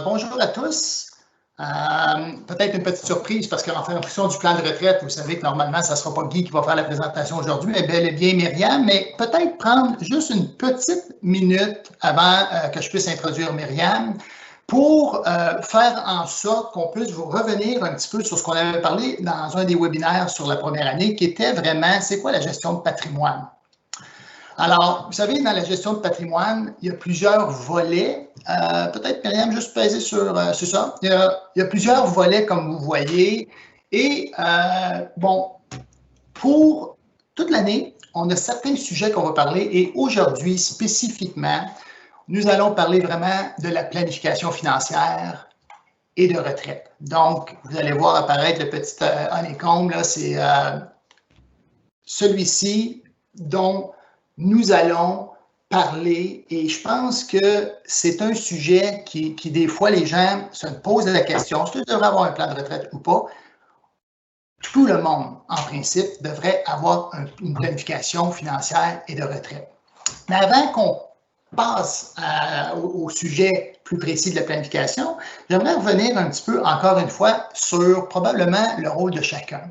Bonjour à tous. Peut-être une petite surprise parce qu'en fonction du plan de retraite, vous savez que normalement, ça ne sera pas Guy qui va faire la présentation aujourd'hui, mais bel et bien Myriam, mais peut-être prendre juste une petite minute avant que je puisse introduire Myriam pour faire en sorte qu'on puisse vous revenir un petit peu sur ce qu'on avait parlé dans un des webinaires sur la première année, qui était vraiment, c'est quoi la gestion de patrimoine? Alors, vous savez, dans la gestion de patrimoine, il y a plusieurs volets. Peut-être, Myriam, juste peser sur ça. Il y a plusieurs volets, comme vous voyez. Et, bon, pour toute l'année, on a certains sujets qu'on va parler. Et aujourd'hui, spécifiquement, nous allons parler vraiment de la planification financière et de retraite. Donc, vous allez voir apparaître le petit honeycomb, là, c'est celui-ci dont nous allons parler, et je pense que c'est un sujet qui, des fois, les gens se posent la question, est-ce que je devrais avoir un plan de retraite ou pas? Tout le monde, en principe, devrait avoir une planification financière et de retraite. Mais avant qu'on passe au sujet plus précis de la planification, j'aimerais revenir un petit peu, encore une fois, sur probablement le rôle de chacun.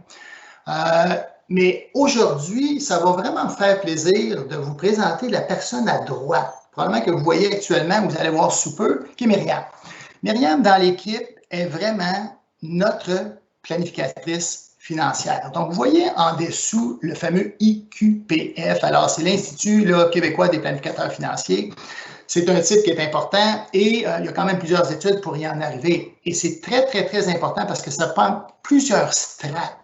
Mais aujourd'hui, ça va vraiment me faire plaisir de vous présenter la personne à droite, probablement que vous voyez actuellement, vous allez voir sous peu, qui est Myriam. Myriam, dans l'équipe, est vraiment notre planificatrice financière. Donc, vous voyez en dessous le fameux IQPF. Alors, c'est l'Institut québécois des planificateurs financiers. C'est un titre qui est important et il y a quand même plusieurs études pour y en arriver. Et c'est très, très, très important parce que ça prend plusieurs strates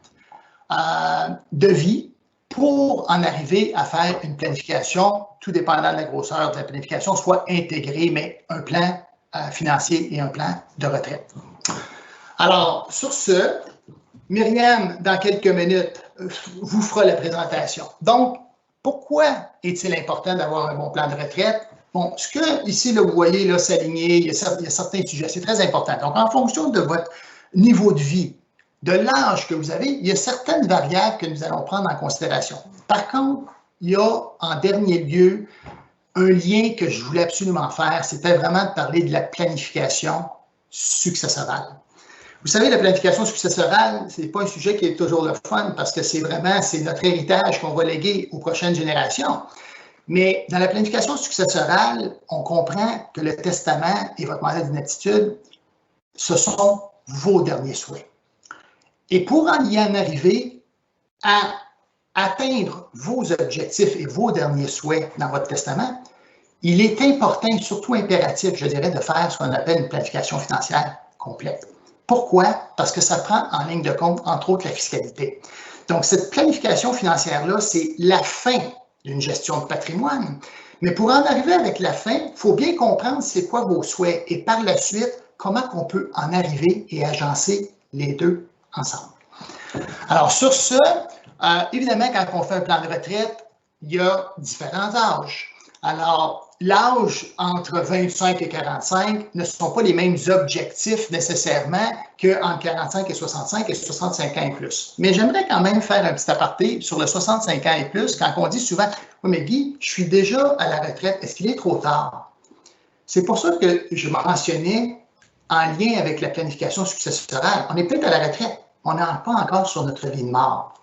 de vie pour en arriver à faire une planification, tout dépendant de la grosseur de la planification, soit intégrée, mais un plan financier et un plan de retraite. Alors, sur ce, Myriam, dans quelques minutes, vous fera la présentation. Donc, pourquoi est-il important d'avoir un bon plan de retraite? Bon, ce que ici, là, vous voyez là, s'aligner, il y a certains sujets, c'est très important. Donc, en fonction de votre niveau de vie, de l'âge que vous avez, il y a certaines variables que nous allons prendre en considération. Par contre, il y a en dernier lieu un lien que je voulais absolument faire, c'était vraiment de parler de la planification successorale. Vous savez, la planification successorale, ce n'est pas un sujet qui est toujours le fun parce que c'est notre héritage qu'on va léguer aux prochaines générations. Mais dans la planification successorale, on comprend que le testament et votre mandat d'inaptitude, ce sont vos derniers souhaits. Et pour y en arriver à atteindre vos objectifs et vos derniers souhaits dans votre testament, il est important et surtout impératif, je dirais, de faire ce qu'on appelle une planification financière complète. Pourquoi? Parce que ça prend en ligne de compte, entre autres, la fiscalité. Donc, cette planification financière-là, c'est la fin d'une gestion de patrimoine. Mais pour en arriver avec la fin, il faut bien comprendre c'est quoi vos souhaits et par la suite, comment on peut en arriver et agencer les deux ensemble. Alors, sur ce, évidemment, quand on fait un plan de retraite, il y a différents âges. Alors, l'âge entre 25 et 45 ne sont pas les mêmes objectifs nécessairement qu'entre 45 et 65 et 65 ans et plus. Mais j'aimerais quand même faire un petit aparté sur le 65 ans et plus quand on dit souvent « Oui, mais Guy, je suis déjà à la retraite, est-ce qu'il est trop tard? » C'est pour ça que je m'en mentionnais en lien avec la planification successorale. On est peut-être à la retraite, on n'est pas encore sur notre lit de mort.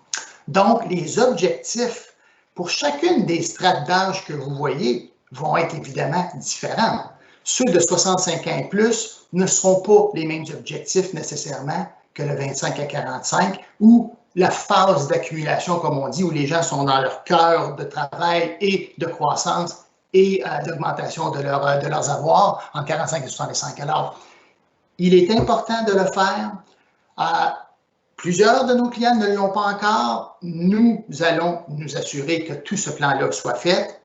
Donc, les objectifs pour chacune des strates d'âge que vous voyez vont être évidemment différents. Ceux de 65 ans et plus ne seront pas les mêmes objectifs nécessairement que le 25 à 45 ou la phase d'accumulation, comme on dit, où les gens sont dans leur cœur de travail et de croissance et d'augmentation de leurs avoirs en 45 et 65. Alors, il est important de le faire. Plusieurs de nos clients ne l'ont pas encore. Nous allons nous assurer que tout ce plan-là soit fait.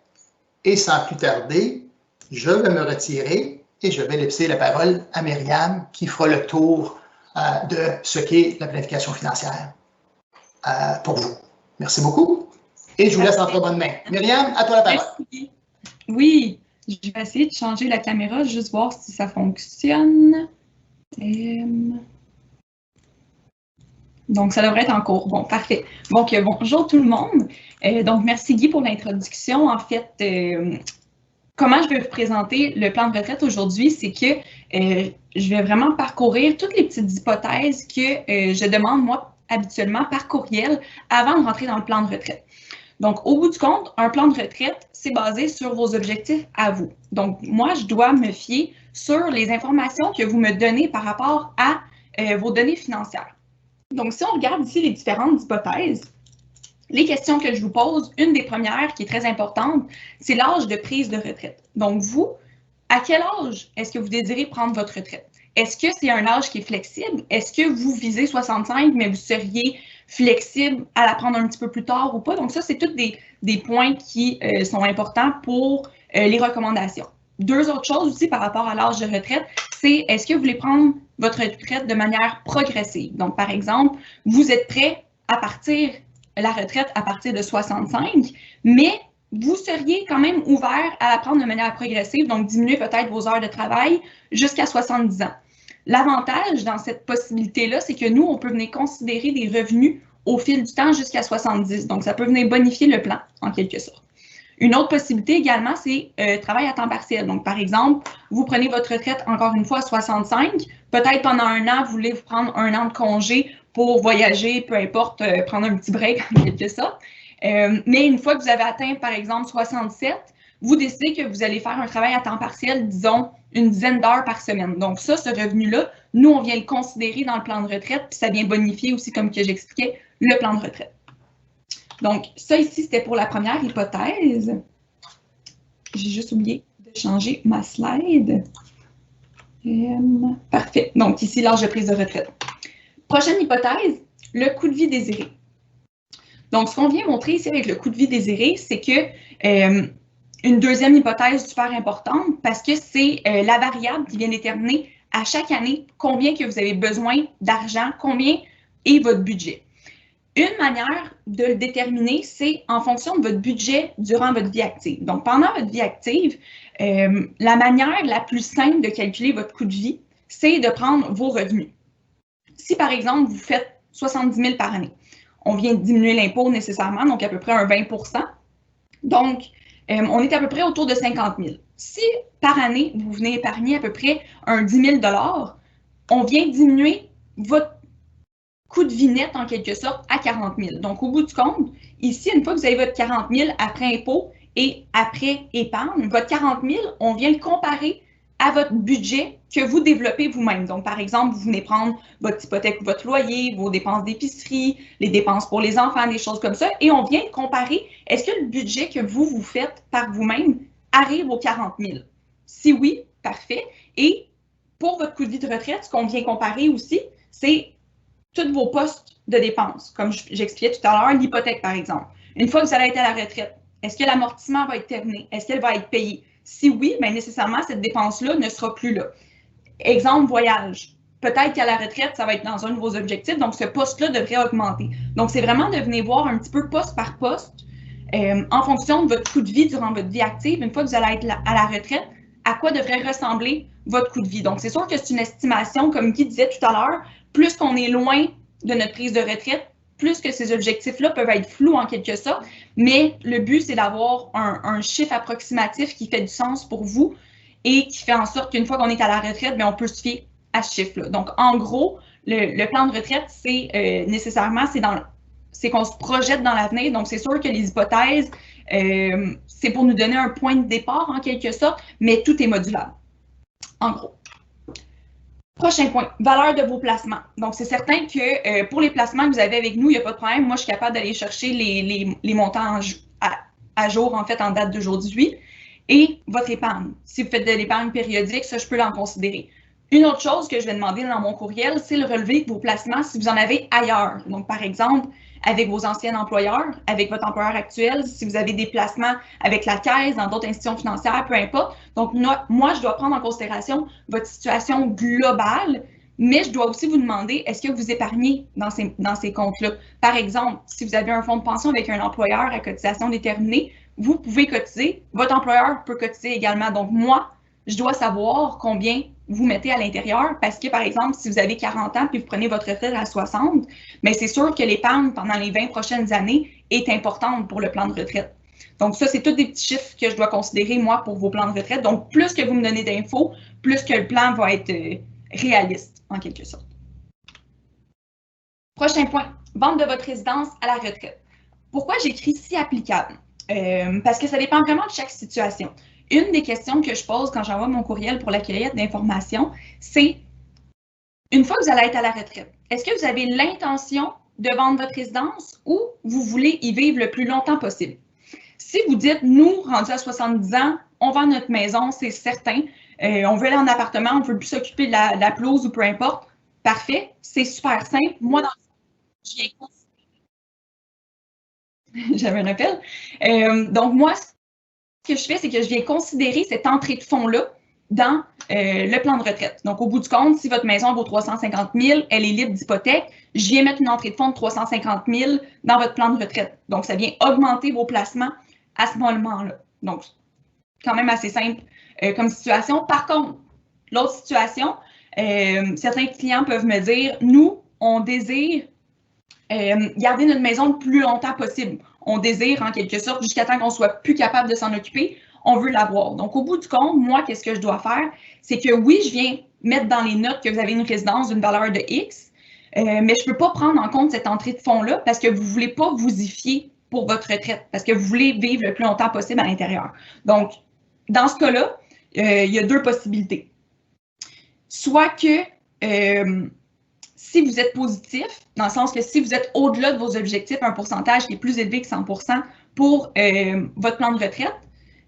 Et sans plus tarder, je vais me retirer et je vais laisser la parole à Myriam qui fera le tour de ce qu'est la planification financière pour vous. Merci beaucoup et je vous laisse entre bonnes mains. Myriam, à toi la parole. Merci. Oui, je vais essayer de changer la caméra, juste voir si ça fonctionne. Donc, ça devrait être en cours. Bon, parfait. Donc, bonjour tout le monde. Donc, merci Guy pour l'introduction. En fait, comment je vais vous présenter le plan de retraite aujourd'hui, c'est que je vais vraiment parcourir toutes les petites hypothèses que je demande, moi, habituellement par courriel avant de rentrer dans le plan de retraite. Donc, au bout du compte, un plan de retraite, c'est basé sur vos objectifs à vous. Donc, moi, je dois me fier sur les informations que vous me donnez par rapport à vos données financières. Donc, si on regarde ici les différentes hypothèses, les questions que je vous pose, une des premières qui est très importante, c'est l'âge de prise de retraite. Donc, vous, à quel âge est-ce que vous désirez prendre votre retraite? Est-ce que c'est un âge qui est flexible? Est-ce que vous visez 65, mais vous seriez flexible à la prendre un petit peu plus tard ou pas? Donc, ça, c'est tous des points qui sont importants pour les recommandations. Deux autres choses aussi par rapport à l'âge de retraite, c'est est-ce que vous voulez prendre votre retraite de manière progressive? Donc, par exemple, vous êtes prêt à partir la retraite à partir de 65, mais vous seriez quand même ouvert à la prendre de manière progressive, donc diminuer peut-être vos heures de travail jusqu'à 70 ans. L'avantage dans cette possibilité-là, c'est que nous, on peut venir considérer des revenus au fil du temps jusqu'à 70. Donc, ça peut venir bonifier le plan, en quelque sorte. Une autre possibilité également, c'est travail à temps partiel. Donc, par exemple, vous prenez votre retraite, encore une fois, à 65. Peut-être pendant un an, vous voulez vous prendre un an de congé pour voyager, peu importe, prendre un petit break, en quelque sorte. Mais une fois que vous avez atteint, par exemple, 67, vous décidez que vous allez faire un travail à temps partiel, disons, une dizaine d'heures par semaine. Donc ça, ce revenu-là, nous, on vient le considérer dans le plan de retraite, puis ça vient bonifier aussi, comme que j'expliquais, le plan de retraite. Donc ça ici, c'était pour la première hypothèse. J'ai juste oublié de changer ma slide. Parfait. Donc ici, l'âge de prise de retraite. Prochaine hypothèse, le coût de vie désiré. Donc, ce qu'on vient montrer ici avec le coût de vie désiré, c'est que une deuxième hypothèse super importante parce que c'est la variable qui vient déterminer à chaque année combien que vous avez besoin d'argent, combien est votre budget. Une manière de le déterminer, c'est en fonction de votre budget durant votre vie active. Donc, pendant votre vie active, la manière la plus simple de calculer votre coût de vie, c'est de prendre vos revenus. Si, par exemple, vous faites 70 000 par année, on vient de diminuer l'impôt nécessairement, donc à peu près un 20 %. Donc, on est à peu près autour de 50 000. Si par année, vous venez épargner à peu près un 10 000 $, on vient diminuer votre coût de vie net en quelque sorte à 40 000. Donc, au bout du compte, ici, une fois que vous avez votre 40 000 après impôt et après épargne, votre 40 000, on vient le comparer à votre budget que vous développez vous-même. Donc, par exemple, vous venez prendre votre hypothèque ou votre loyer, vos dépenses d'épicerie, les dépenses pour les enfants, des choses comme ça, et on vient comparer, est-ce que le budget que vous faites par vous-même arrive aux 40 000? Si oui, parfait. Et pour votre coût de vie de retraite, ce qu'on vient comparer aussi, c'est tous vos postes de dépenses. Comme j'expliquais tout à l'heure, l'hypothèque, par exemple. Une fois que vous allez être à la retraite, est-ce que l'amortissement va être terminé? Est-ce qu'elle va être payée? Si oui, bien nécessairement, cette dépense-là ne sera plus là. Exemple, voyage. Peut-être qu'à la retraite, ça va être dans un de vos objectifs, donc ce poste-là devrait augmenter. Donc, c'est vraiment de venir voir un petit peu poste par poste en fonction de votre coût de vie durant votre vie active. Une fois que vous allez être à la retraite, à quoi devrait ressembler votre coût de vie. Donc, c'est sûr que c'est une estimation, comme Guy disait tout à l'heure, plus qu'on est loin de notre prise de retraite, plus que ces objectifs-là peuvent être flous en quelque sorte, mais le but, c'est d'avoir un chiffre approximatif qui fait du sens pour vous et qui fait en sorte qu'une fois qu'on est à la retraite, bien, on peut se fier à ce chiffre-là. Donc, en gros, le plan de retraite, c'est nécessairement, c'est qu'on se projette dans l'avenir. Donc, c'est sûr que les hypothèses, c'est pour nous donner un point de départ en quelque sorte, mais tout est modulable, en gros. Prochain point, valeur de vos placements. Donc, c'est certain que pour les placements que vous avez avec nous, il n'y a pas de problème. Moi, je suis capable d'aller chercher les montants à jour, en fait, en date d'aujourd'hui. Et votre épargne. Si vous faites de l'épargne périodique, ça, je peux l'en considérer. Une autre chose que je vais demander dans mon courriel, c'est le relevé de vos placements si vous en avez ailleurs. Donc, par exemple, avec vos anciens employeurs, avec votre employeur actuel, si vous avez des placements avec la Caisse, dans d'autres institutions financières, peu importe. Donc, moi, je dois prendre en considération votre situation globale, mais je dois aussi vous demander, est-ce que vous épargnez dans ces comptes-là? Par exemple, si vous avez un fonds de pension avec un employeur à cotisation déterminée, vous pouvez cotiser, votre employeur peut cotiser également. Donc, moi, je dois savoir combien vous mettez à l'intérieur parce que, par exemple, si vous avez 40 ans puis vous prenez votre retraite à 60, bien, c'est sûr que l'épargne pendant les 20 prochaines années est importante pour le plan de retraite. Donc, ça, c'est tous des petits chiffres que je dois considérer, moi, pour vos plans de retraite. Donc, plus que vous me donnez d'infos, plus que le plan va être réaliste, en quelque sorte. Prochain point, vente de votre résidence à la retraite. Pourquoi j'écris si applicable? Parce que ça dépend vraiment de chaque situation. Une des questions que je pose quand j'envoie mon courriel pour la cueillette d'informations, c'est une fois que vous allez être à la retraite, est-ce que vous avez l'intention de vendre votre résidence ou vous voulez y vivre le plus longtemps possible? Si vous dites, nous, rendus à 70 ans, on vend notre maison, c'est certain, on veut aller en appartement, on ne veut plus s'occuper de la pelouse ou peu importe, parfait, c'est super simple. Moi, dans je viens considérer. J'avais un appel. Donc, moi, ce que je fais, c'est que je viens considérer cette entrée de fonds-là dans le plan de retraite. Donc, au bout du compte, si votre maison vaut 350 000, elle est libre d'hypothèque, je viens mettre une entrée de fonds de 350 000 dans votre plan de retraite. Donc, ça vient augmenter vos placements à ce moment-là. Donc, quand même assez simple comme situation. Par contre, l'autre situation, certains clients peuvent me dire, nous, on désire garder notre maison le plus longtemps possible. On désire, en quelque sorte, jusqu'à temps qu'on soit plus capable de s'en occuper, on veut l'avoir. Donc, au bout du compte, moi, qu'est-ce que je dois faire? C'est que oui, je viens mettre dans les notes que vous avez une résidence d'une valeur de X, mais je ne peux pas prendre en compte cette entrée de fonds-là parce que vous ne voulez pas vous y fier pour votre retraite, parce que vous voulez vivre le plus longtemps possible à l'intérieur. Donc, dans ce cas-là, il y a deux possibilités. Soit que si vous êtes positif, dans le sens que si vous êtes au-delà de vos objectifs, un pourcentage qui est plus élevé que 100% pour votre plan de retraite,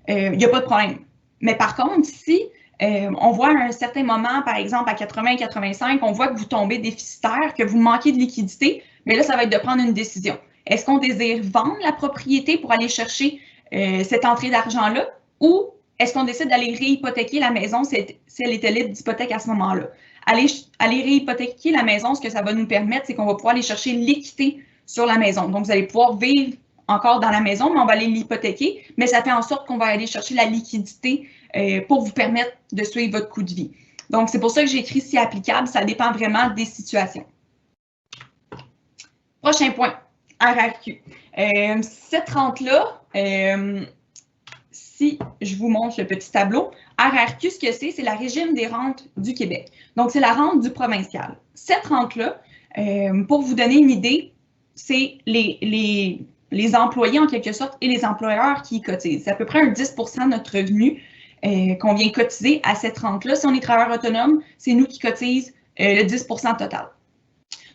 il n'y a pas de problème. Mais par contre, si on voit à un certain moment, par exemple à 80-85, on voit que vous tombez déficitaire, que vous manquez de liquidité, mais là, ça va être de prendre une décision. Est-ce qu'on désire vendre la propriété pour aller chercher cette entrée d'argent-là ou est-ce qu'on décide d'aller réhypothéquer la maison si elle était libre d'hypothèque à ce moment-là? Aller réhypothéquer la maison, ce que ça va nous permettre, c'est qu'on va pouvoir aller chercher l'équité sur la maison. Donc, vous allez pouvoir vivre encore dans la maison, mais on va aller l'hypothéquer, mais ça fait en sorte qu'on va aller chercher la liquidité pour vous permettre de suivre votre coût de vie. Donc, c'est pour ça que j'ai écrit si applicable, ça dépend vraiment des situations. Prochain point, RRQ. Cette rente-là, si je vous montre le petit tableau, RRQ, ce que c'est la régime des rentes du Québec. Donc, c'est la rente du provincial. Cette rente-là, pour vous donner une idée, c'est les employés en quelque sorte et les employeurs qui y cotisent. C'est à peu près un 10 % de notre revenu qu'on vient cotiser à cette rente-là. Si on est travailleur autonome, c'est nous qui cotisent le 10 % total.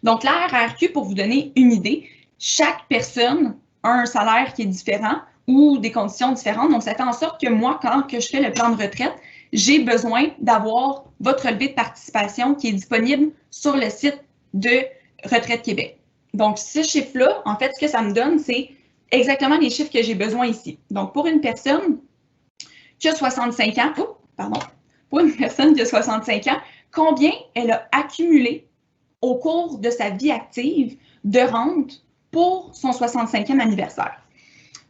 Donc, la RRQ, pour vous donner une idée, chaque personne a un salaire qui est différent ou des conditions différentes. Donc, ça fait en sorte que moi, quand je fais le plan de retraite, j'ai besoin d'avoir votre relevé de participation qui est disponible sur le site de Retraite Québec. Donc, ce chiffre-là, en fait, ce que ça me donne, c'est exactement les chiffres que j'ai besoin ici. Donc, pour une personne qui a 65 ans, pour une personne qui a 65 ans, combien elle a accumulé au cours de sa vie active de rente pour son 65e anniversaire.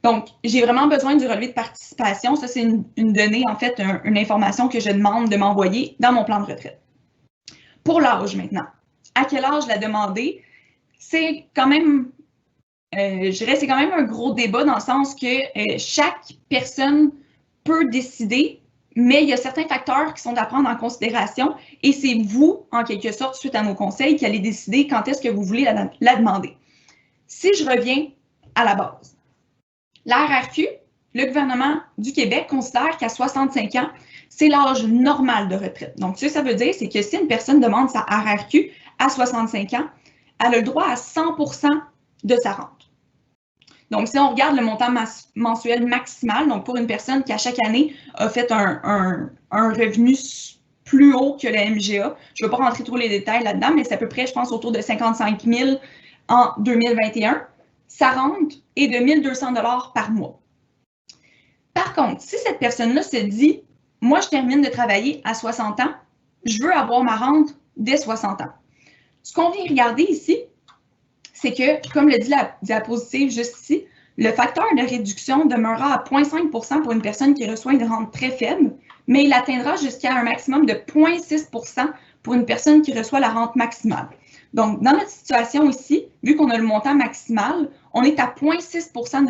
Donc, j'ai vraiment besoin du relevé de participation. Ça, c'est une donnée, en fait, une information que je demande de m'envoyer dans mon plan de retraite. Pour l'âge maintenant, à quel âge la demander? C'est quand même, je dirais, c'est quand même un gros débat dans le sens que chaque personne peut décider, mais il y a certains facteurs qui sont à prendre en considération et c'est vous, en quelque sorte, suite à nos conseils, qui allez décider quand est-ce que vous voulez la demander. Si je reviens à la base, la RRQ, le gouvernement du Québec considère qu'à 65 ans, c'est l'âge normal de retraite. Donc, ce que ça veut dire, c'est que si une personne demande sa RRQ à 65 ans, elle a le droit à 100% de sa rente. Donc, si on regarde le montant mensuel maximal, donc pour une personne qui, à chaque année, a fait un revenu plus haut que la MGA, je ne vais pas rentrer trop les détails là-dedans, mais c'est à peu près, je pense, autour de 55 000 en 2021. Sa rente est de 1 200 $ par mois. Par contre, si cette personne-là se dit « Moi, je termine de travailler à 60 ans, je veux avoir ma rente dès 60 ans ». Ce qu'on vient regarder ici, c'est que, comme le dit la diapositive juste ici, le facteur de réduction demeurera à 0,5 % pour une personne qui reçoit une rente très faible, mais il atteindra jusqu'à un maximum de 0,6 % pour une personne qui reçoit la rente maximale. Donc, dans notre situation ici, vu qu'on a le montant maximal, on est à 0,6 %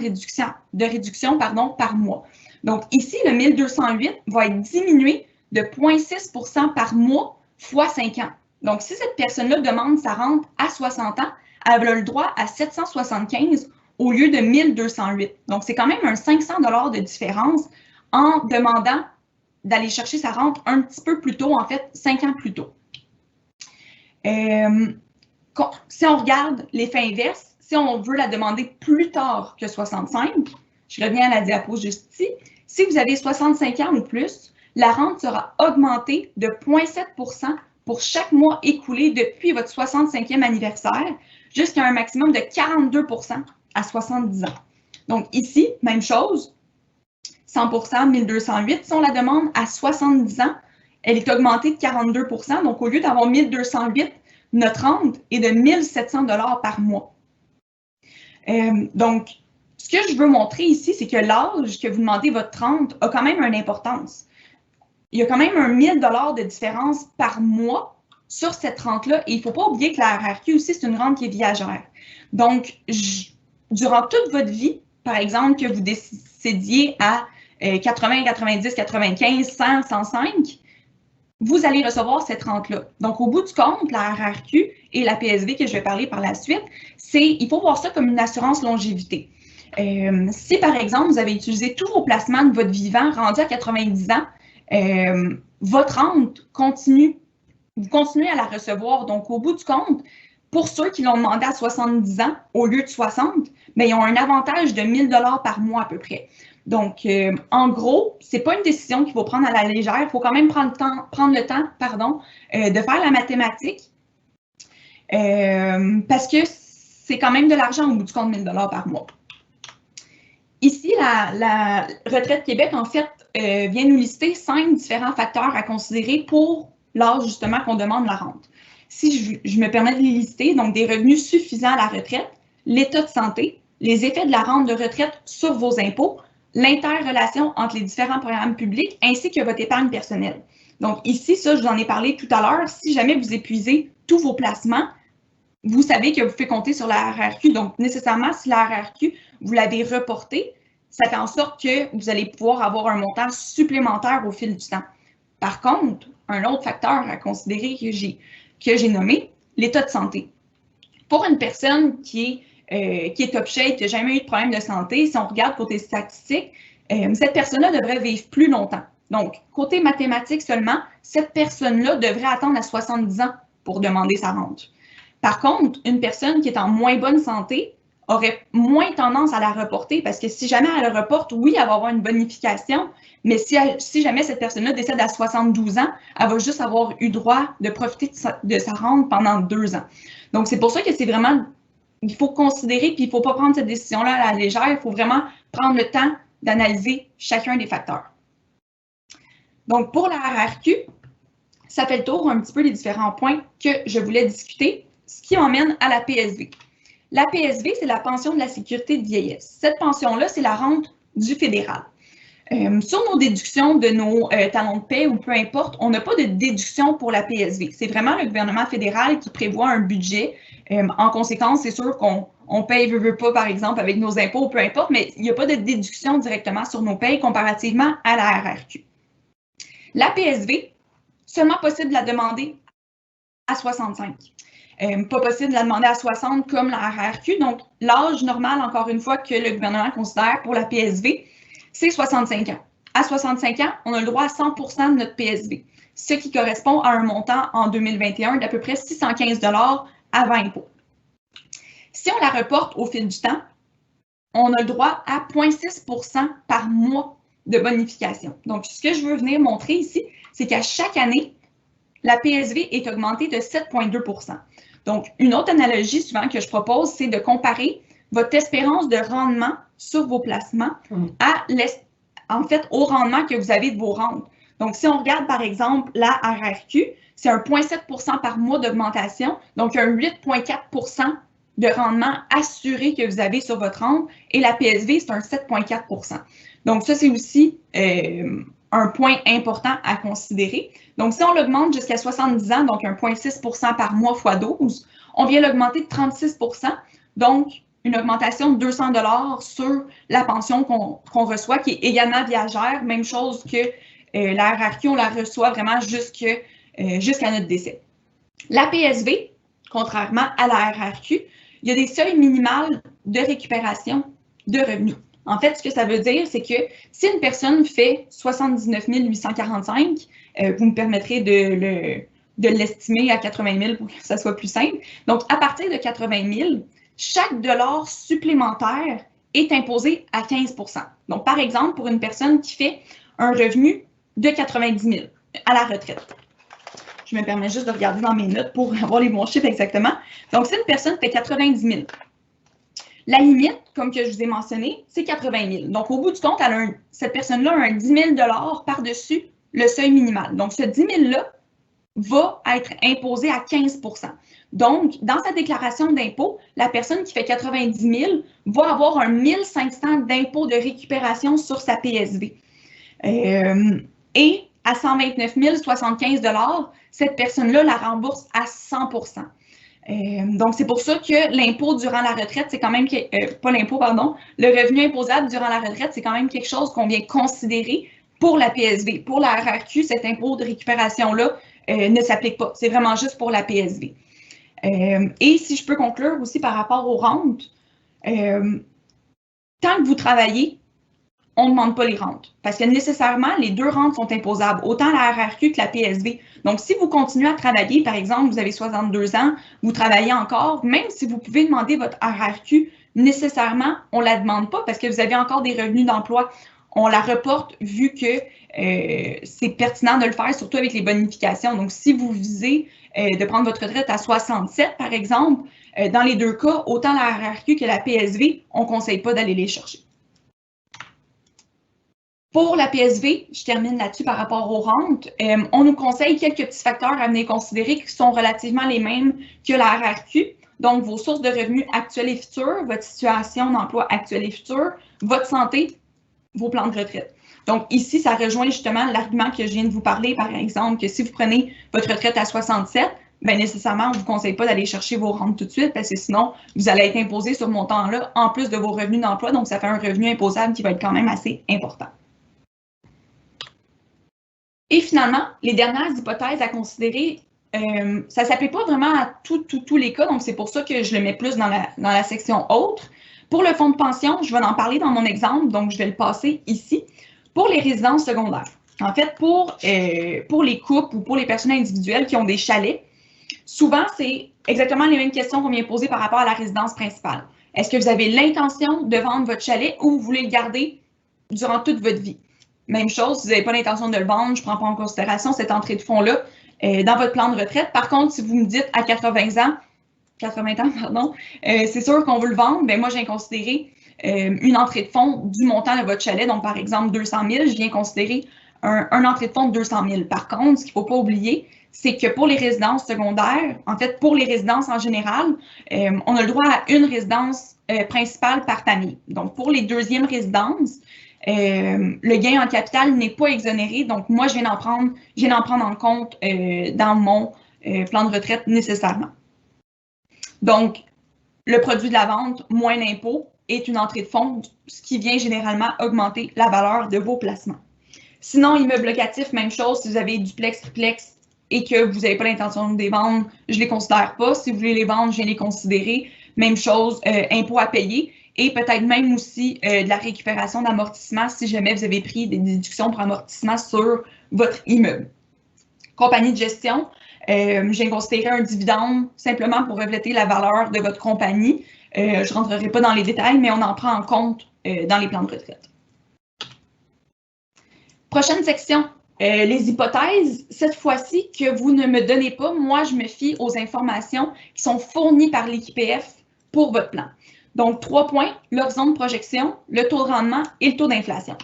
de réduction par mois. Donc, ici, le 1208 va être diminué de 0,6 % par mois fois 5 ans. Donc, si cette personne-là demande sa rente à 60 ans, elle a le droit à 775 au lieu de 1208. Donc, c'est quand même un 500 $ de différence en demandant d'aller chercher sa rente un petit peu plus tôt, en fait, 5 ans plus tôt. Si on regarde l'effet inverse, si on veut la demander plus tard que 65, je reviens à la diapo juste ici, si vous avez 65 ans ou plus, la rente sera augmentée de 0,7 % pour chaque mois écoulé depuis votre 65e anniversaire jusqu'à un maximum de 42 % à 70 ans. Donc ici, même chose, 100 % 1208. Si on la demande à 70 ans, elle est augmentée de 42 %. Donc au lieu d'avoir 1208, notre rente est de 1700 $ par mois. Donc, ce que je veux montrer ici, c'est que l'âge que vous demandez votre rente a quand même une importance. Il y a quand même un 1000 $ de différence par mois sur cette rente-là. Et il ne faut pas oublier que la RRQ aussi, c'est une rente qui est viagère. Donc, durant toute votre vie, par exemple, que vous décidiez à 80, 90, 95, 100, 105, vous allez recevoir cette rente-là. Donc, au bout du compte, la RRQ et la PSV, que je vais parler par la suite, il faut voir ça comme une assurance longévité. Si, par exemple, vous avez utilisé tous vos placements de votre vivant rendu à 90 ans, votre rente vous continuez à la recevoir. Donc, au bout du compte, pour ceux qui l'ont demandé à 70 ans au lieu de 60, bien, ils ont un avantage de 1000 $ par mois à peu près. Donc, en gros, ce n'est pas une décision qu'il faut prendre à la légère. Il faut quand même prendre le temps de faire la mathématique parce que c'est quand même de l'argent au bout du compte, 1000 $ par mois. Ici, la Retraite Québec, en fait, vient nous lister 5 différents facteurs à considérer pour l'âge, justement, qu'on demande la rente. Si je me permets de les lister, donc des revenus suffisants à la retraite, l'état de santé, les effets de la rente de retraite sur vos impôts, l'interrelation entre les différents programmes publics ainsi que votre épargne personnelle. Donc ici, ça, je vous en ai parlé tout à l'heure, si jamais vous épuisez tous vos placements, vous savez que vous pouvez compter sur la RRQ. Donc nécessairement, si la RRQ, vous l'avez reportée, ça fait en sorte que vous allez pouvoir avoir un montant supplémentaire au fil du temps. Par contre, un autre facteur à considérer que j'ai nommé, l'état de santé. Pour une personne qui est top shape, qui n'a jamais eu de problème de santé, si on regarde côté statistique, cette personne-là devrait vivre plus longtemps. Donc, côté mathématique seulement, cette personne-là devrait attendre à 70 ans pour demander sa rente. Par contre, une personne qui est en moins bonne santé aurait moins tendance à la reporter parce que si jamais elle le reporte, oui, elle va avoir une bonification, mais si jamais cette personne-là décède à 72 ans, elle va juste avoir eu droit de profiter de sa rente pendant 2 ans. Donc, c'est pour ça que c'est vraiment, il faut considérer, puis il ne faut pas prendre cette décision-là à la légère, il faut vraiment prendre le temps d'analyser chacun des facteurs. Donc, pour la RRQ, ça fait le tour un petit peu des différents points que je voulais discuter, ce qui m'emmène à la PSV. La PSV, c'est la pension de la sécurité de vieillesse. Cette pension-là, c'est la rente du fédéral. Sur nos déductions de nos talons de paie ou peu importe, on n'a pas de déduction pour la PSV. C'est vraiment le gouvernement fédéral qui prévoit un budget. En conséquence, c'est sûr qu'on paye, veut pas, par exemple, avec nos impôts ou peu importe, mais il n'y a pas de déduction directement sur nos payes comparativement à la RRQ. La PSV, seulement possible de la demander à 65. Pas possible de la demander à 60 comme la RRQ. Donc, l'âge normal, encore une fois, que le gouvernement considère pour la PSV, c'est 65 ans. À 65 ans, on a le droit à 100 % de notre PSV, ce qui correspond à un montant en 2021 d'à peu près 615 $ avant impôt. Si on la reporte au fil du temps, on a le droit à 0,6 % par mois de bonification. Donc, ce que je veux venir montrer ici, c'est qu'à chaque année, la PSV est augmentée de 7,2 %. Donc, une autre analogie souvent que je propose, c'est de comparer votre espérance de rendement sur vos placements au rendement que vous avez de vos rentes. Donc, si on regarde par exemple la RRQ, c'est un 0,7 % par mois d'augmentation, donc un 8,4 % de rendement assuré que vous avez sur votre rente, et la PSV, c'est un 7,4 %. Donc, ça, c'est aussi un point important à considérer. Donc, si on l'augmente jusqu'à 70 ans, donc un 0,6 % par mois x 12, on vient l'augmenter de 36 %, donc une augmentation de 200 $ sur la pension qu'on reçoit, qui est également viagère, même chose que la RRQ, on la reçoit vraiment jusqu'à notre décès. La PSV, contrairement à la RRQ, il y a des seuils minimales de récupération de revenus. En fait, ce que ça veut dire, c'est que si une personne fait 79 845, vous me permettrez de l'estimer à 80 000 pour que ça soit plus simple. Donc, à partir de 80 000, chaque dollar supplémentaire est imposé à 15 %. Donc, par exemple, pour une personne qui fait un revenu de 90 000 à la retraite. Je me permets juste de regarder dans mes notes pour avoir les bons chiffres exactement. Donc, si une personne fait 90 000, la limite, comme que je vous ai mentionné, c'est 80 000. Donc, au bout du compte, cette personne-là a un 10 000 par-dessus le seuil minimal. Donc, ce 10 000-là va être imposé à 15 %. Donc, dans sa déclaration d'impôt, la personne qui fait 90 000 va avoir un 1 500 d'impôt de récupération sur sa PSV. Et à 129 075 $, cette personne-là la rembourse à 100 %. Donc, c'est pour ça que l'impôt durant la retraite, c'est quand même, pas l'impôt, pardon, le revenu imposable durant la retraite, c'est quand même quelque chose qu'on vient considérer pour la PSV. Pour la RRQ, cet impôt de récupération-là ne s'applique pas. C'est vraiment juste pour la PSV. Et si je peux conclure aussi par rapport aux rentes, tant que vous travaillez, on ne demande pas les rentes. Parce que nécessairement, les deux rentes sont imposables, autant la RRQ que la PSV. Donc, si vous continuez à travailler, par exemple, vous avez 62 ans, vous travaillez encore, même si vous pouvez demander votre RRQ, nécessairement, on ne la demande pas parce que vous avez encore des revenus d'emploi. On la reporte vu que c'est pertinent de le faire, surtout avec les bonifications. Donc, si vous visez de prendre votre retraite à 67, par exemple, dans les deux cas, autant la RRQ que la PSV, on ne conseille pas d'aller les chercher. Pour la PSV, je termine là-dessus par rapport aux rentes, on nous conseille quelques petits facteurs à venir considérer qui sont relativement les mêmes que la RRQ. Donc, vos sources de revenus actuelles et futures, votre situation d'emploi actuelle et future, votre santé, vos plans de retraite. Donc, ici, ça rejoint justement l'argument que je viens de vous parler, par exemple, que si vous prenez votre retraite à 67, bien nécessairement, on ne vous conseille pas d'aller chercher vos rentes tout de suite parce que sinon, vous allez être imposé sur ce montant-là en plus de vos revenus d'emploi. Donc, ça fait un revenu imposable qui va être quand même assez important. Et finalement, les dernières hypothèses à considérer, ça ne s'applique pas vraiment à tous les cas, donc c'est pour ça que je le mets plus dans la section autres. Pour le fonds de pension, je vais en parler dans mon exemple, donc je vais le passer ici. Pour les résidences secondaires, en fait, pour les couples ou pour les personnes individuelles qui ont des chalets, souvent, c'est exactement les mêmes questions qu'on vient poser par rapport à la résidence principale. Est-ce que vous avez l'intention de vendre votre chalet ou vous voulez le garder durant toute votre vie? Même chose, si vous n'avez pas l'intention de le vendre, je ne prends pas en considération cette entrée de fonds-là dans votre plan de retraite. Par contre, si vous me dites à 80 ans, c'est sûr qu'on veut le vendre, bien moi, je viens considérer une entrée de fonds du montant de votre chalet. Donc, par exemple, 200 000, je viens considérer un entrée de fonds de 200 000. Par contre, ce qu'il ne faut pas oublier, c'est que pour les résidences secondaires, en fait, pour les résidences en général, on a le droit à une résidence principale par famille. Donc, pour les deuxièmes résidences, le gain en capital n'est pas exonéré. Donc, moi, je viens d'en prendre en compte dans mon plan de retraite nécessairement. Donc, le produit de la vente, moins l'impôt, est une entrée de fonds, ce qui vient généralement augmenter la valeur de vos placements. Sinon, immeuble locatif, même chose. Si vous avez duplex, triplex et que vous n'avez pas l'intention de les vendre, je ne les considère pas. Si vous voulez les vendre, je viens les considérer. Même chose, impôt à payer. Et peut-être même aussi de la récupération d'amortissement si jamais vous avez pris des déductions pour amortissement sur votre immeuble. Compagnie de gestion, je viens considérer un dividende simplement pour refléter la valeur de votre compagnie. Je ne rentrerai pas dans les détails, mais on en prend en compte dans les plans de retraite. Prochaine section, les hypothèses. Cette fois-ci que vous ne me donnez pas, moi, je me fie aux informations qui sont fournies par l'IQPF pour votre plan. Donc, 3 points, l'horizon de projection, le taux de rendement et le taux d'inflation.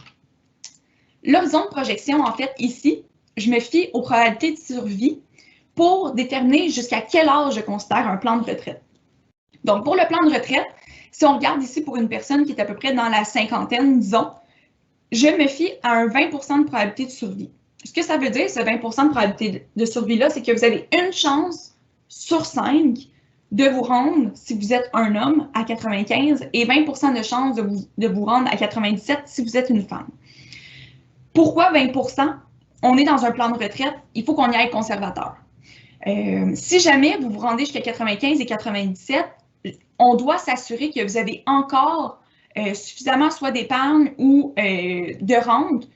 L'horizon de projection, en fait, ici, je me fie aux probabilités de survie pour déterminer jusqu'à quel âge je considère un plan de retraite. Donc, pour le plan de retraite, si on regarde ici pour une personne qui est à peu près dans la cinquantaine, disons, je me fie à un 20 % de probabilité de survie. Ce que ça veut dire, ce 20 % de probabilité de survie-là, c'est que vous avez une chance sur 5 de vous rendre, si vous êtes un homme, à 95 et 20 % de chance de vous rendre à 97 si vous êtes une femme. Pourquoi 20 %? on est dans un plan de retraite, il faut qu'on y aille conservateur. Si jamais vous vous rendez jusqu'à 95 et 97, on doit s'assurer que vous avez encore suffisamment soit d'épargne ou de rente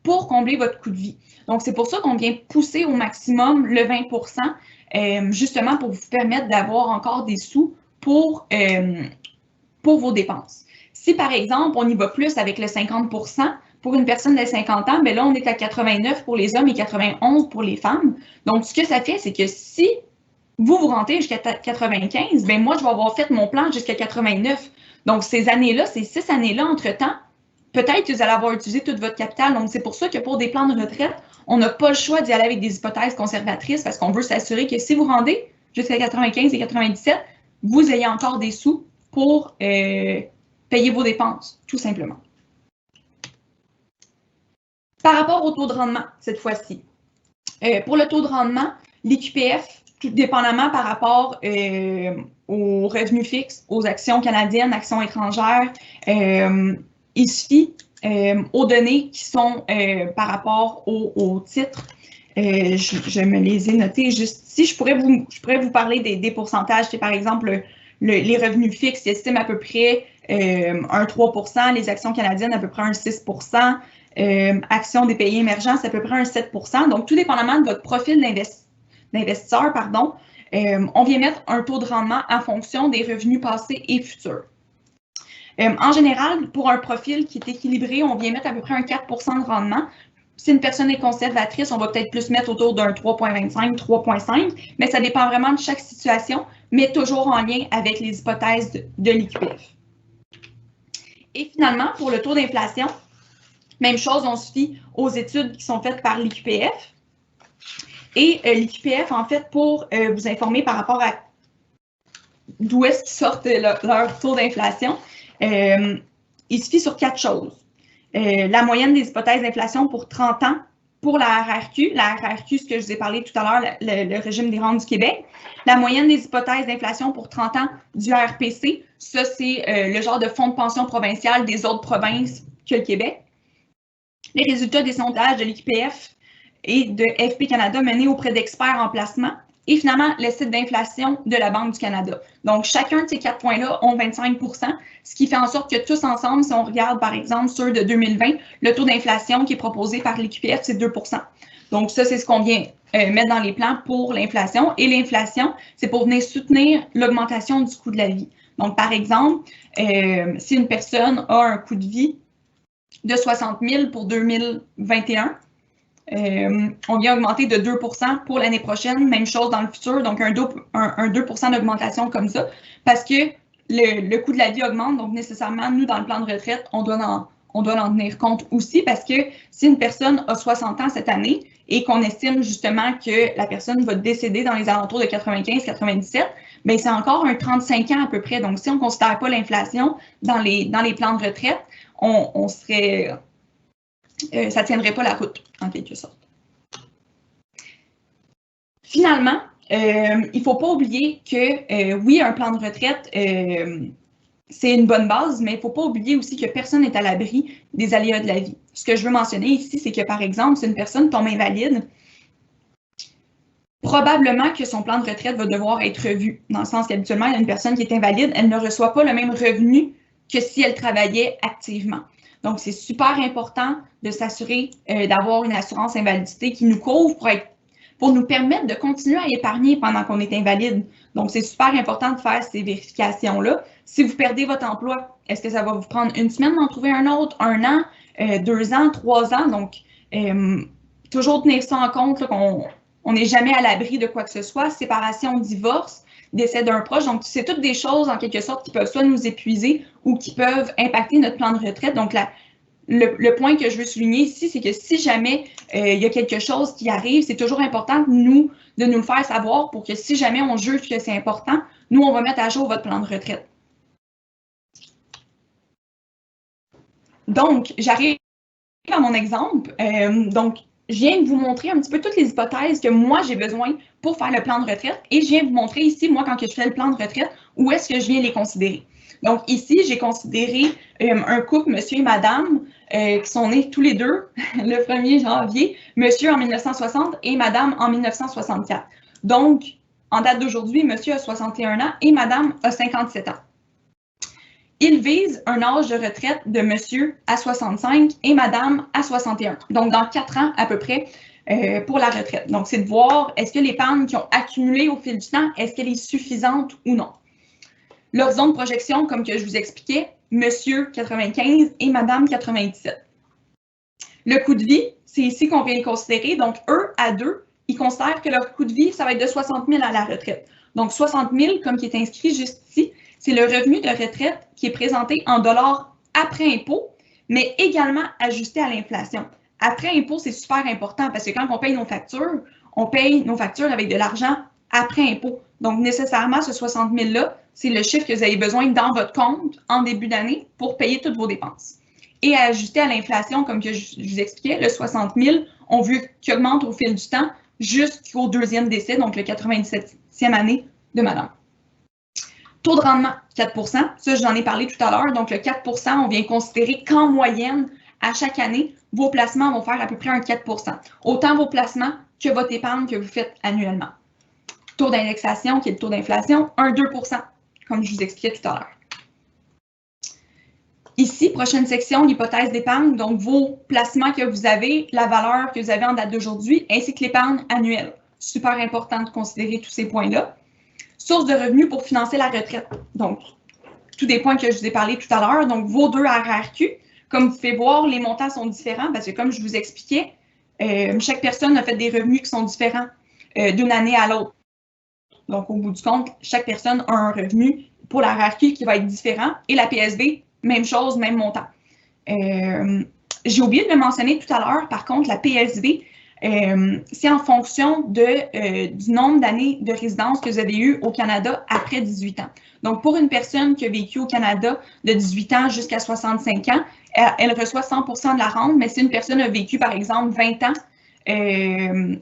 pour combler votre coût de vie. Donc, c'est pour ça qu'on vient pousser au maximum le 20 justement pour vous permettre d'avoir encore des sous pour vos dépenses. Si, par exemple, on y va plus avec le 50 pour une personne de 50 ans, bien là, on est à 89 pour les hommes et 91 pour les femmes. Donc, ce que ça fait, c'est que si vous rentrez jusqu'à 95, bien moi, je vais avoir fait mon plan jusqu'à 89. Donc, ces années-là, ces 6 années-là, entre-temps, peut-être que vous allez avoir utilisé tout votre capital. Donc, c'est pour ça que pour des plans de retraite, on n'a pas le choix d'y aller avec des hypothèses conservatrices parce qu'on veut s'assurer que si vous rendez jusqu'à 95 et 97, vous ayez encore des sous pour payer vos dépenses, tout simplement. Par rapport au taux de rendement, cette fois-ci. Pour le taux de rendement, l'IQPF, tout dépendamment par rapport aux revenus fixes, aux actions canadiennes, actions étrangères, il se fie aux données qui sont par rapport aux titres. Je me les ai notées juste ici. Je pourrais vous parler des pourcentages. C'est par exemple les revenus fixes qui estiment à peu près un 3 %, les actions canadiennes à peu près un 6 %, actions des pays émergents, c'est à peu près un 7 %. Donc, tout dépendamment de votre profil d'investisseur, on vient mettre un taux de rendement en fonction des revenus passés et futurs. En général, pour un profil qui est équilibré, on vient mettre à peu près un 4 % de rendement. Si une personne est conservatrice, on va peut-être plus mettre autour d'un 3,25, 3,5, mais ça dépend vraiment de chaque situation, mais toujours en lien avec les hypothèses de l'IQPF. Et finalement, pour le taux d'inflation, même chose, on se fie aux études qui sont faites par l'IQPF. Et l'IQPF, en fait, pour vous informer par rapport à d'où est-ce qu'ils sortent leur taux d'inflation, il se fie sur 4 choses. La moyenne des hypothèses d'inflation pour 30 ans pour la RRQ. La RRQ, ce que je vous ai parlé tout à l'heure, le régime des rentes du Québec. La moyenne des hypothèses d'inflation pour 30 ans du RPC. Ça, c'est le genre de fonds de pension provincial des autres provinces que le Québec. Les résultats des sondages de l'IQPF et de FP Canada menés auprès d'experts en placement. Et finalement, le site d'inflation de la Banque du Canada. Donc, chacun de ces 4 points-là ont 25 %, ce qui fait en sorte que tous ensemble, si on regarde par exemple ceux de 2020, le taux d'inflation qui est proposé par l'IQPF, c'est 2 %. Donc, ça, c'est ce qu'on vient mettre dans les plans pour l'inflation. Et l'inflation, c'est pour venir soutenir l'augmentation du coût de la vie. Donc, par exemple, si une personne a un coût de vie de 60 000 pour 2021, on vient augmenter de 2 % pour l'année prochaine, même chose dans le futur, donc un 2 % d'augmentation comme ça, parce que le coût de la vie augmente, donc nécessairement, nous, dans le plan de retraite, on doit en tenir compte aussi, parce que si une personne a 60 ans cette année et qu'on estime justement que la personne va décéder dans les alentours de 95-97, bien, c'est encore un 35 ans à peu près. Donc, si on ne considère pas l'inflation dans les plans de retraite, on serait... ça ne tiendrait pas la route, en quelque sorte. Finalement, il ne faut pas oublier que, oui, un plan de retraite, c'est une bonne base, mais il ne faut pas oublier aussi que personne n'est à l'abri des aléas de la vie. Ce que je veux mentionner ici, c'est que, par exemple, si une personne tombe invalide, probablement que son plan de retraite va devoir être revu, dans le sens qu'habituellement, il y a une personne qui est invalide, elle ne reçoit pas le même revenu que si elle travaillait activement. Donc, c'est super important de s'assurer d'avoir une assurance invalidité qui nous couvre pour nous permettre de continuer à épargner pendant qu'on est invalide. Donc, c'est super important de faire ces vérifications-là. Si vous perdez votre emploi, est-ce que ça va vous prendre une semaine d'en trouver un autre, 1 an, 2 ans, 3 ans? Donc, toujours tenir ça en compte, qu'on n'est jamais à l'abri de quoi que ce soit. Séparation, divorce, décès d'un proche. Donc, c'est toutes des choses, en quelque sorte, qui peuvent soit nous épuiser ou qui peuvent impacter notre plan de retraite. Donc, le point que je veux souligner ici, c'est que si jamais il y a quelque chose qui arrive, c'est toujours important de nous le faire savoir pour que si jamais on juge que c'est important, nous, on va mettre à jour votre plan de retraite. Donc, j'arrive à mon exemple. Donc, je viens de vous montrer un petit peu toutes les hypothèses que moi, j'ai besoin pour faire le plan de retraite. Et je viens de vous montrer ici, moi, quand je fais le plan de retraite, où est-ce que je viens les considérer. Donc ici, j'ai considéré un couple, monsieur et madame, qui sont nés tous les deux le 1er janvier, monsieur en 1960 et madame en 1964. Donc, en date d'aujourd'hui, monsieur a 61 ans et madame a 57 ans. Ils visent un âge de retraite de monsieur à 65 et madame à 61. Donc, dans 4 ans à peu près pour la retraite. Donc, c'est de voir est-ce que l'épargne qu'ils ont accumulée au fil du temps, est-ce qu'elle est suffisante ou non. L'horizon de projection, comme que je vous expliquais, monsieur 95 et madame 97. Le coût de vie, c'est ici qu'on vient le considérer. Donc, eux, à deux, ils considèrent que leur coût de vie, ça va être de 60 000 à la retraite. Donc, 60 000, comme qui est inscrit juste ici, c'est le revenu de retraite qui est présenté en dollars après impôt, mais également ajusté à l'inflation. Après impôt, c'est super important parce que quand on paye nos factures avec de l'argent après impôt. Donc, nécessairement, ce 60 000-là, c'est le chiffre que vous avez besoin dans votre compte en début d'année pour payer toutes vos dépenses. Et à ajuster à l'inflation, comme que je vous expliquais, le 60 000, on veut qu'il augmente au fil du temps jusqu'au deuxième décès, donc le 97e année de madame. Taux de rendement, 4 %. Ça, j'en ai parlé tout à l'heure. Donc, le 4 %, on vient considérer qu'en moyenne, à chaque année, vos placements vont faire à peu près un 4 %. Autant vos placements que votre épargne que vous faites annuellement. Taux d'indexation, qui est le taux d'inflation, 2 %, comme je vous expliquais tout à l'heure. Ici, prochaine section, l'hypothèse d'épargne, donc vos placements que vous avez, la valeur que vous avez en date d'aujourd'hui, ainsi que l'épargne annuelle. Super important de considérer tous ces points-là. Source de revenus pour financer la retraite. Donc, tous des points que je vous ai parlé tout à l'heure. Donc, vos deux RRQ, comme vous pouvez voir, les montants sont différents parce que, comme je vous expliquais, chaque personne a fait des revenus qui sont différents d'une année à l'autre. Donc, au bout du compte, chaque personne a un revenu pour la RRQ qui va être différent. Et la PSV, même chose, même montant. J'ai oublié de le mentionner tout à l'heure, par contre, la PSV, c'est en fonction du nombre d'années de résidence que vous avez eu au Canada après 18 ans. Donc, pour une personne qui a vécu au Canada de 18 ans jusqu'à 65 ans, elle reçoit 100 % de la rente, mais si une personne a vécu, par exemple, 20 ans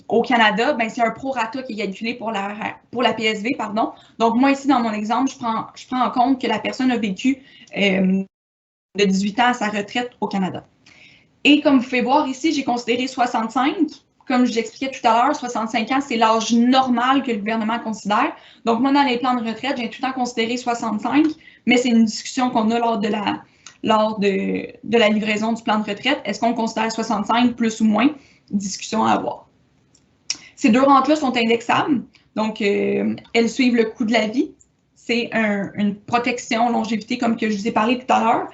au Canada, ben, c'est un prorata qui est calculé pour la PSV, pardon. Donc, moi, ici, dans mon exemple, je prends en compte que la personne a vécu de 18 ans à sa retraite au Canada. Et comme vous pouvez voir ici, j'ai considéré 65. Comme je l'expliquais tout à l'heure, 65 ans, c'est l'âge normal que le gouvernement considère. Donc, moi, dans les plans de retraite, j'ai tout le temps considéré 65, mais c'est une discussion qu'on a lors de la livraison du plan de retraite. Est-ce qu'on considère 65 plus ou moins? Discussion à avoir. Ces deux rentes-là sont indexables. Donc, elles suivent le coût de la vie. C'est une protection longévité, comme que je vous ai parlé tout à l'heure.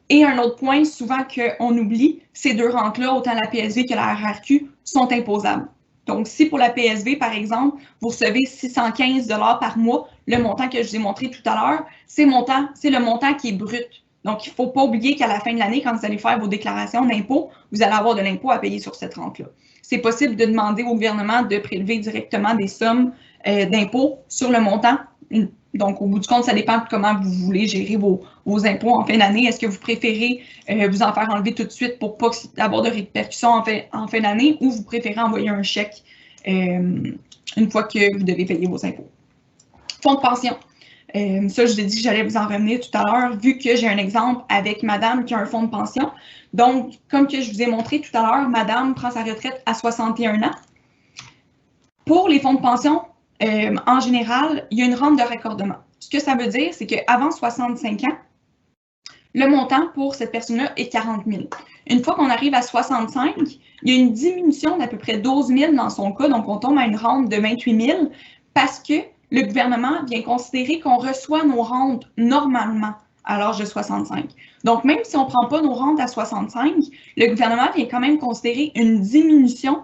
Et un autre point, souvent qu'on oublie, ces deux rentes-là, autant la PSV que la RRQ, sont imposables. Donc, si pour la PSV, par exemple, vous recevez 615 $ par mois, le montant que je vous ai montré tout à l'heure, c'est le montant qui est brut. Donc, il ne faut pas oublier qu'à la fin de l'année, quand vous allez faire vos déclarations d'impôt, vous allez avoir de l'impôt à payer sur cette rente-là. C'est possible de demander au gouvernement de prélever directement des sommes d'impôt sur le montant. Donc, au bout du compte, ça dépend de comment vous voulez gérer vos impôts en fin d'année. Est-ce que vous préférez vous en faire enlever tout de suite pour pas avoir de répercussions en fin d'année ou vous préférez envoyer un chèque une fois que vous devez payer vos impôts? Fonds de pension. Ça, je vous ai dit que j'allais vous en revenir tout à l'heure, vu que j'ai un exemple avec madame qui a un fonds de pension. Donc, comme que je vous ai montré tout à l'heure, madame prend sa retraite à 61 ans. Pour les fonds de pension, en général, il y a une rente de raccordement. Ce que ça veut dire, c'est qu'avant 65 ans, le montant pour cette personne-là est 40 000. Une fois qu'on arrive à 65, il y a une diminution d'à peu près 12 000 dans son cas, donc on tombe à une rente de 28 000 parce que le gouvernement vient considérer qu'on reçoit nos rentes normalement à l'âge de 65. Donc, même si on ne prend pas nos rentes à 65, le gouvernement vient quand même considérer une diminution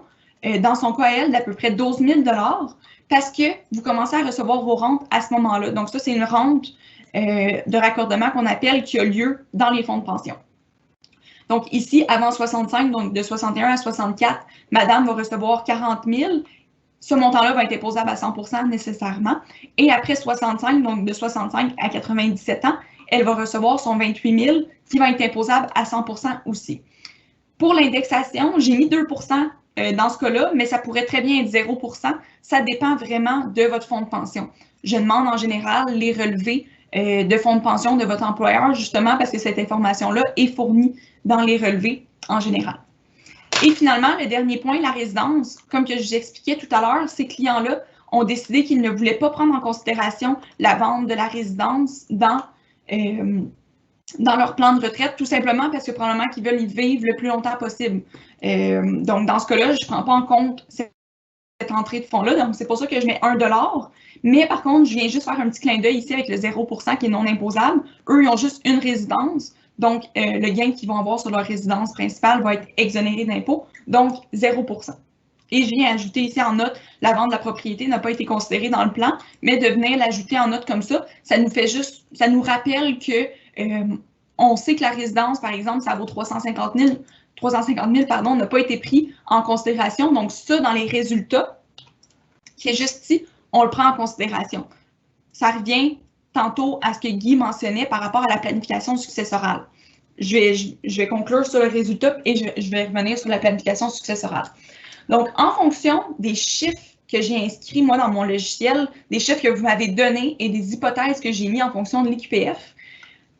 dans son cas à elle d'à peu près 12 000 $ parce que vous commencez à recevoir vos rentes à ce moment-là. Donc, ça, c'est une rente de raccordement qu'on appelle qui a lieu dans les fonds de pension. Donc, ici, avant 65, donc de 61 à 64, madame va recevoir 40 000. Ce montant-là va être imposable à 100 % nécessairement. Et après 65, donc de 65 à 97 ans, elle va recevoir son 28 000 qui va être imposable à 100 % aussi. Pour l'indexation, j'ai mis 2 % dans ce cas-là, mais ça pourrait très bien être 0 %. Ça dépend vraiment de votre fonds de pension. Je demande en général les relevés de fonds de pension de votre employeur, justement parce que cette information-là est fournie dans les relevés en général. Et finalement, le dernier point, la résidence. Comme que je vous expliquais tout à l'heure, ces clients-là ont décidé qu'ils ne voulaient pas prendre en considération la vente de la résidence dans leur plan de retraite, tout simplement parce que probablement qu'ils veulent y vivre le plus longtemps possible. Donc, dans ce cas-là, je ne prends pas en compte cette entrée de fonds-là. Donc, c'est pour ça que je mets 1 $. Mais par contre, je viens juste faire un petit clin d'œil ici avec le 0% qui est non imposable. Eux, ils ont juste une résidence. Donc, le gain qu'ils vont avoir sur leur résidence principale va être exonéré d'impôt. Donc, 0%. Et je viens ajouter ici en note, la vente de la propriété n'a pas été considérée dans le plan, mais de venir l'ajouter en note comme ça nous rappelle que on sait que la résidence, par exemple, ça vaut 350 000 n'a pas été pris en considération. Donc, ça, dans les résultats, qui est juste ici, on le prend en considération. Ça revient tantôt à ce que Guy mentionnait par rapport à la planification successorale. Je vais conclure sur le résultat et je vais revenir sur la planification successorale. Donc, en fonction des chiffres que j'ai inscrits, moi, dans mon logiciel, des chiffres que vous m'avez donnés et des hypothèses que j'ai mis en fonction de l'IQPF,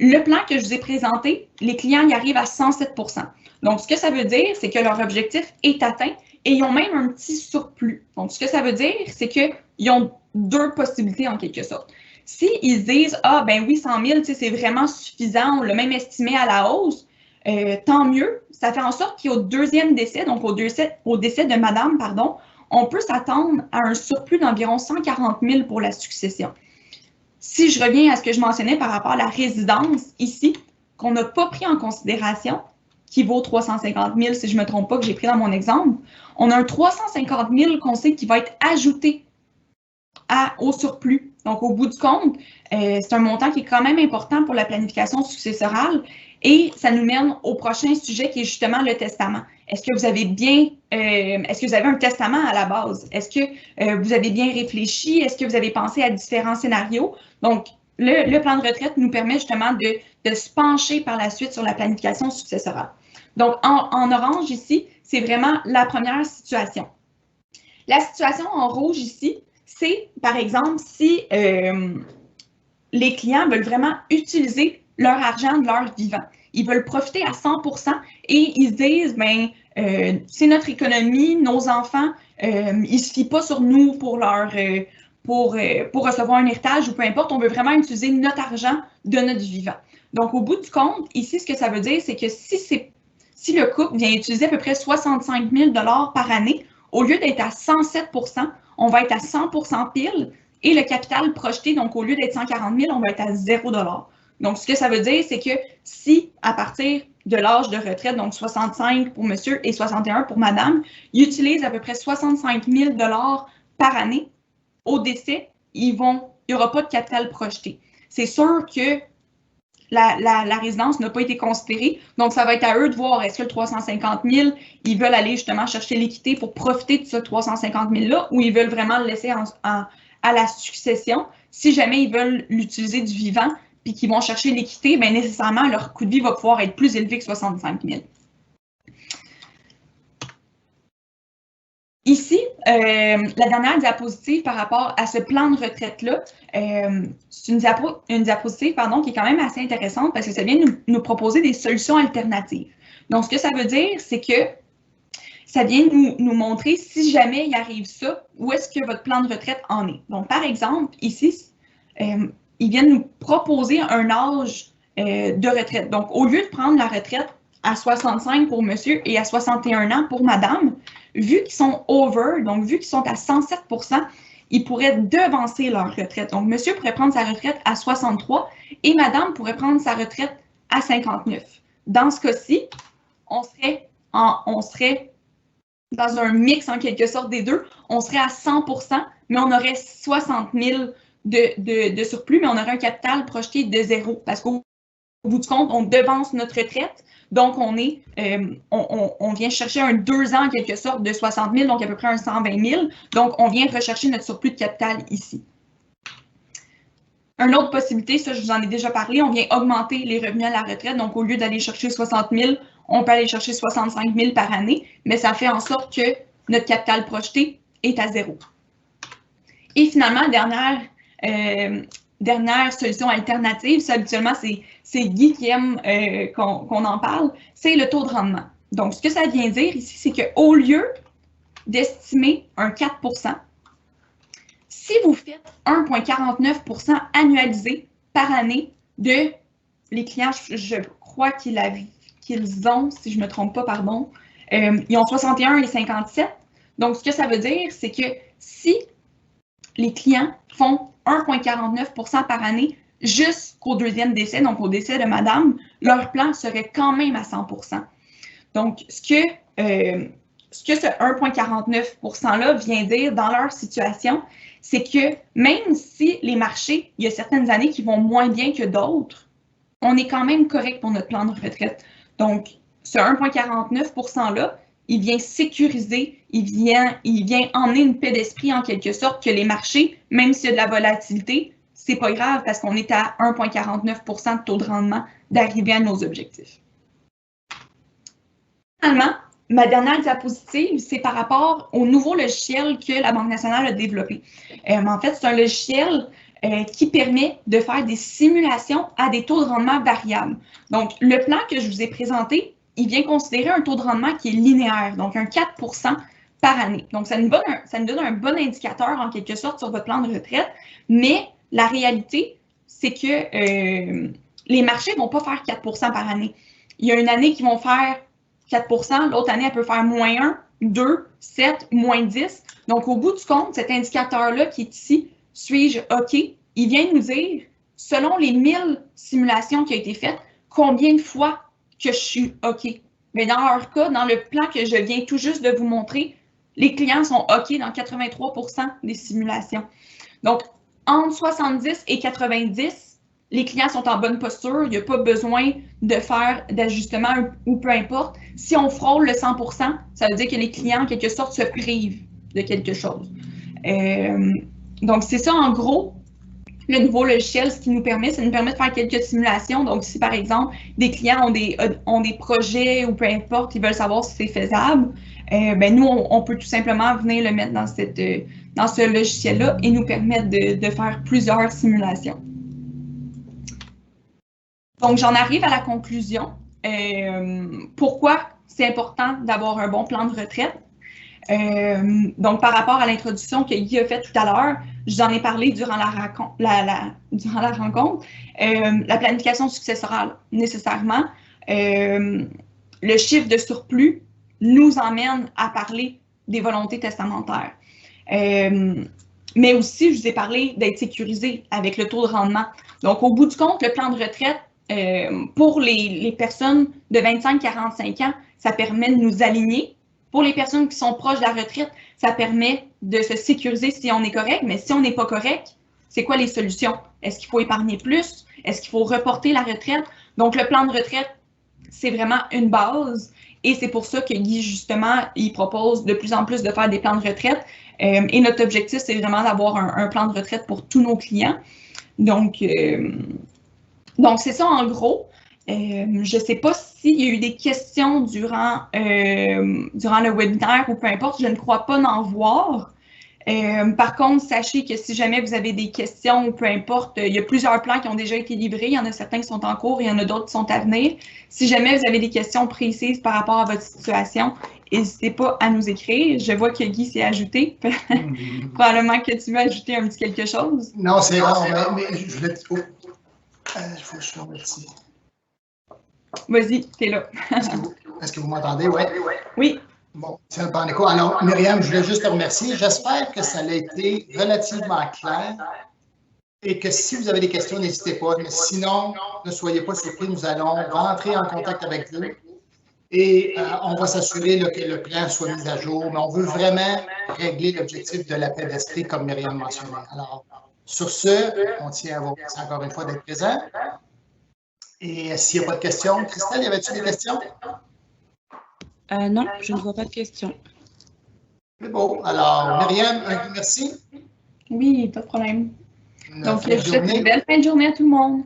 le plan que je vous ai présenté, les clients y arrivent à 107%. Donc, ce que ça veut dire, c'est que leur objectif est atteint et ils ont même un petit surplus. Donc, ce que ça veut dire, c'est qu'ils ont deux possibilités en quelque sorte. S'ils se disent « Ah, ben oui, 100 000, c'est vraiment suffisant, on l'a même estimé à la hausse », tant mieux. Ça fait en sorte qu'au deuxième décès, donc au décès de madame, pardon, on peut s'attendre à un surplus d'environ 140 000 pour la succession. Si je reviens à ce que je mentionnais par rapport à la résidence ici, qu'on n'a pas pris en considération, qui vaut 350 000 si je ne me trompe pas, que j'ai pris dans mon exemple, on a un 350 000 qu'on sait qui va être ajouté au surplus. Donc, au bout du compte, c'est un montant qui est quand même important pour la planification successorale et ça nous mène au prochain sujet qui est justement le testament. Est-ce que vous avez un testament à la base? Est-ce que vous avez bien réfléchi? Est-ce que vous avez pensé à différents scénarios? Donc, le plan de retraite nous permet justement de se pencher par la suite sur la planification successorale. Donc, en orange ici, c'est vraiment la première situation. La situation en rouge ici, c'est, par exemple, si les clients veulent vraiment utiliser leur argent de leur vivant. Ils veulent profiter à 100% et ils se disent, ben, c'est notre économie, nos enfants, ils ne se fient pas sur nous pour recevoir un héritage ou peu importe, on veut vraiment utiliser notre argent de notre vivant. Donc, au bout du compte, ici, ce que ça veut dire, c'est que si le couple vient utiliser à peu près 65 000 $ par année, au lieu d'être à 107%, on va être à 100% pile et le capital projeté, donc au lieu d'être 140 000, on va être à 0 $. Donc, ce que ça veut dire, c'est que si à partir de l'âge de retraite, donc 65 pour monsieur et 61 pour madame, ils utilisent à peu près 65 000 $ par année, au décès, il n'y aura pas de capital projeté. C'est sûr que la résidence n'a pas été considérée, donc ça va être à eux de voir est-ce que le 350 000, ils veulent aller justement chercher l'équité pour profiter de ce 350 000-là ou ils veulent vraiment le laisser à la succession. Si jamais ils veulent l'utiliser du vivant puis qu'ils vont chercher l'équité, bien nécessairement, leur coût de vie va pouvoir être plus élevé que 65 000. Ici, la dernière diapositive par rapport à ce plan de retraite-là, c'est une diapositive qui est quand même assez intéressante parce que ça vient nous proposer des solutions alternatives. Donc, ce que ça veut dire, c'est que ça vient nous montrer si jamais il arrive ça, où est-ce que votre plan de retraite en est. Donc, par exemple, ici, ils viennent nous proposer un âge de retraite. Donc, au lieu de prendre la retraite à 65 pour monsieur et à 61 ans pour madame, vu qu'ils sont over, donc vu qu'ils sont à 107%, ils pourraient devancer leur retraite. Donc, monsieur pourrait prendre sa retraite à 63 et madame pourrait prendre sa retraite à 59. Dans ce cas-ci, on serait dans un mix en quelque sorte des deux. On serait à 100%, mais on aurait 60 000 de surplus, mais on aurait un capital projeté de 0 parce qu'au bout du compte, on devance notre retraite. Donc, on vient chercher un 2 ans en quelque sorte de 60 000, donc à peu près un 120 000. Donc, on vient rechercher notre surplus de capital ici. Une autre possibilité, ça, je vous en ai déjà parlé, on vient augmenter les revenus à la retraite. Donc, au lieu d'aller chercher 60 000, on peut aller chercher 65 000 par année, mais ça fait en sorte que notre capital projeté est à 0. Et finalement, dernière dernière solution alternative, ça, habituellement, c'est Guy qui aime qu'on en parle, c'est le taux de rendement. Donc, ce que ça vient dire ici, c'est qu'au lieu d'estimer un 4 %, si vous faites 1,49 % annualisé par année de les clients, je crois qu'ils ont, si je ne me trompe pas, pardon, ils ont 61 et 57. Donc, ce que ça veut dire, c'est que si les clients font 1,49 % par année jusqu'au deuxième décès, donc au décès de madame, leur plan serait quand même à 100 %. Donc, ce que ce 1,49 % vient dire dans leur situation, c'est que même si les marchés, il y a certaines années qui vont moins bien que d'autres, on est quand même correct pour notre plan de retraite. Donc, ce 1,49 %-là, il vient sécuriser, il vient emmener une paix d'esprit en quelque sorte que les marchés, même s'il y a de la volatilité, c'est pas grave parce qu'on est à 1,49 % de taux de rendement d'arriver à nos objectifs. Finalement, ma dernière diapositive, c'est par rapport au nouveau logiciel que la Banque nationale a développé. En fait, c'est un logiciel qui permet de faire des simulations à des taux de rendement variables. Donc, le plan que je vous ai présenté, il vient considérer un taux de rendement qui est linéaire, donc un 4 % par année. Donc, ça nous donne un bon indicateur, en quelque sorte, sur votre plan de retraite, mais la réalité, c'est que les marchés ne vont pas faire 4 % par année. Il y a une année qui vont faire 4 %, l'autre année, elle peut faire moins 1, 2, 7, moins 10. Donc, au bout du compte, cet indicateur-là qui est ici, suis-je OK, il vient nous dire, selon les 1000 simulations qui ont été faites, combien de fois que je suis OK. Mais dans leur cas, dans le plan que je viens tout juste de vous montrer, les clients sont OK dans 83 % des simulations. Donc, entre 70 et 90, les clients sont en bonne posture, il n'y a pas besoin de faire d'ajustement ou peu importe. Si on frôle le 100 %, ça veut dire que les clients, en quelque sorte, se privent de quelque chose. Donc, c'est ça, en gros, le nouveau logiciel, ce qui nous permet, ça nous permet de faire quelques simulations. Donc, si, par exemple, des clients ont des projets ou peu importe, ils veulent savoir si c'est faisable, ben nous, on peut tout simplement venir le mettre dans ce logiciel-là et nous permettre de faire plusieurs simulations. Donc, j'en arrive à la conclusion. Pourquoi c'est important d'avoir un bon plan de retraite? Donc, par rapport à l'introduction que Guy a faite tout à l'heure, j'en ai parlé durant la rencontre. La planification successorale, nécessairement. Le chiffre de surplus nous emmène à parler des volontés testamentaires. Mais aussi, je vous ai parlé d'être sécurisé avec le taux de rendement. Donc, au bout du compte, le plan de retraite, pour les personnes de 25-45 ans, ça permet de nous aligner. Pour les personnes qui sont proches de la retraite, ça permet de se sécuriser si on est correct, mais si on n'est pas correct, c'est quoi les solutions? Est-ce qu'il faut épargner plus? Est-ce qu'il faut reporter la retraite? Donc, le plan de retraite, c'est vraiment une base et c'est pour ça que Guy, justement, il propose de plus en plus de faire des plans de retraite et notre objectif, c'est vraiment d'avoir un plan de retraite pour tous nos clients. Donc, c'est ça en gros. Je ne sais pas s'il y a eu des questions durant le webinaire ou peu importe, je ne crois pas n'en voir. Par contre, sachez que si jamais vous avez des questions ou peu importe, il y a plusieurs plans qui ont déjà été livrés, il y en a certains qui sont en cours, il y en a d'autres qui sont à venir. Si jamais vous avez des questions précises par rapport à votre situation, n'hésitez pas à nous écrire. Je vois que Guy s'est ajouté. Probablement que tu veux ajouter un petit quelque chose. Non, c'est rare, mais je voulais... il faut que je ferme ici. Vas-y, t'es là. Est-ce que vous m'entendez? Ouais. Oui. Bon, c'est un peu en écho. Alors, Myriam, je voulais juste te remercier. J'espère que ça a été relativement clair et que si vous avez des questions, n'hésitez pas. Mais sinon, ne soyez pas surpris, nous allons rentrer en contact avec vous et on va s'assurer que le plan soit mis à jour. Mais on veut vraiment régler l'objectif de la paix d'esprit, comme Myriam mentionnait. Alors, sur ce, on tient à vous remercier encore une fois d'être présent. Et s'il n'y a pas de questions, Christelle, y avait-tu des questions? Non, je ne vois pas de questions. C'est beau. Alors, Myriam, un grand merci. Oui, pas de problème. Donc, je vous souhaite une belle fin de journée à tout le monde.